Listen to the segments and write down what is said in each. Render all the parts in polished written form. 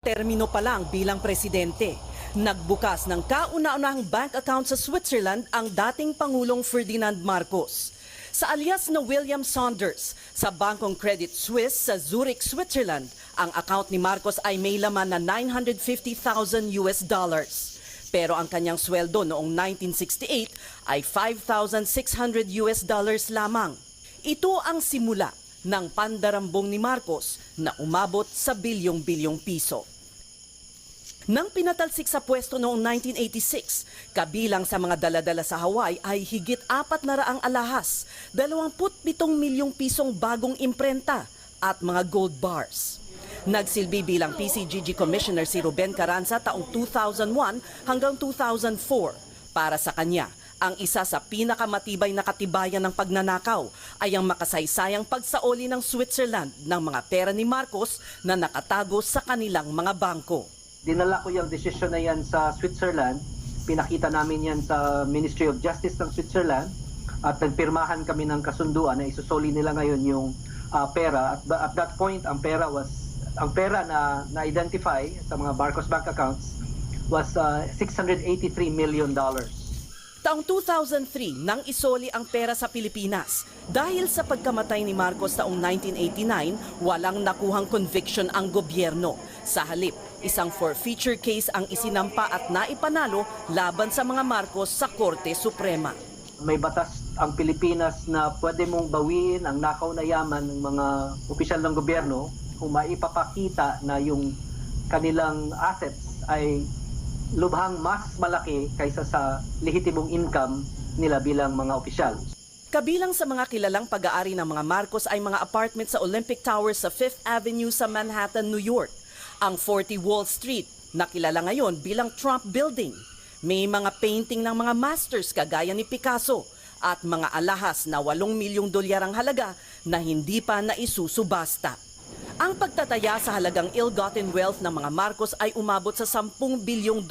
termino pa lang bilang presidente. Nagbukas ng kauna-unahang bank account sa Switzerland ang dating Pangulong Ferdinand Marcos. Sa alias na William Saunders, sa Bangkong Credit Suisse sa Zurich, Switzerland, ang account ni Marcos ay may laman na $950,000 US. Pero ang kanyang sweldo noong 1968 ay $5,600 US lamang. Ito ang simula ng pandarambong ni Marcos na umabot sa bilyong-bilyong piso. Nang pinatalsik sa pwesto noong 1986, kabilang sa mga daladala sa Hawaii ay higit 400 alahas, 27 milyong pisong bagong imprenta at mga gold bars. Nagsilbi bilang PCGG Commissioner si Ruben Carranza taong 2001 hanggang 2004. Para sa kanya, ang isa sa pinakamatibay na katibayan ng pagnanakaw ay ang makasaysayang pagsaoli ng Switzerland ng mga pera ni Marcos na nakatago sa kanilang mga bangko. Dinala ko yung desisyon na yan sa Switzerland. Pinakita namin yan sa Ministry of Justice ng Switzerland at nagpirmahan kami ng kasunduan na isusoli nila ngayon yung pera. At that point, ang pera na na-identify sa mga Marcos Bank accounts was $683 million. Taong 2003 nang isoli ang pera sa Pilipinas. Dahil sa pagkamatay ni Marcos taong 1989, walang nakuhang conviction ang gobyerno. Sa halip, isang forfeiture case ang isinampa at naipanalo laban sa mga Marcos sa Korte Suprema. May batas ang Pilipinas na pwede mong bawiin ang nakaw na yaman ng mga opisyal ng gobyerno kung maipapakita na yung kanilang assets ay lubhang mas malaki kaysa sa lehitimong income nila bilang mga opisyal. Kabilang sa mga kilalang pag-aari ng mga Marcos ay mga apartment sa Olympic Tower sa 5th Avenue sa Manhattan, New York. Ang 40 Wall Street, na kilala ngayon bilang Trump Building. May mga painting ng mga masters kagaya ni Picasso at mga alahas na $8 milyong ang halaga na hindi pa naisusubasta. Ang pagtataya sa halagang ill-gotten wealth ng mga Marcos ay umabot sa $10 bilyong.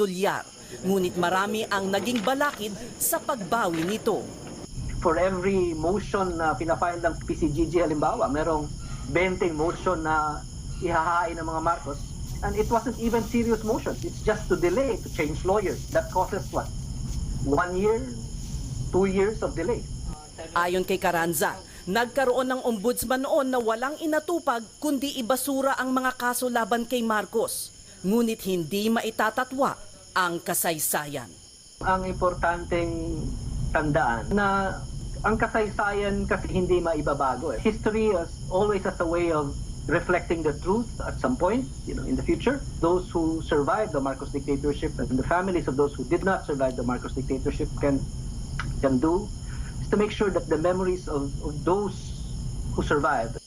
Ngunit marami ang naging balakid sa pagbawi nito. For every motion na pinafile ng PCGG halimbawa, merong 20 motion na ihahain ng mga Marcos. And it wasn't even serious motions. It's just to delay, to change lawyers. That causes what? 1 year, 2 years of delay. Ayon kay Carranza, nagkaroon ng ombudsman noon na walang inatupag kundi ibasura ang mga kaso laban kay Marcos. Ngunit hindi maitatatwa ang kasaysayan. Ang importanteng tandaan na ang kasaysayan kasi hindi maibabago. History is always as a way of reflecting the truth at some point, in the future. Those who survived the Marcos dictatorship and the families of those who did not survive the Marcos dictatorship can do is to make sure that the memories of those who survived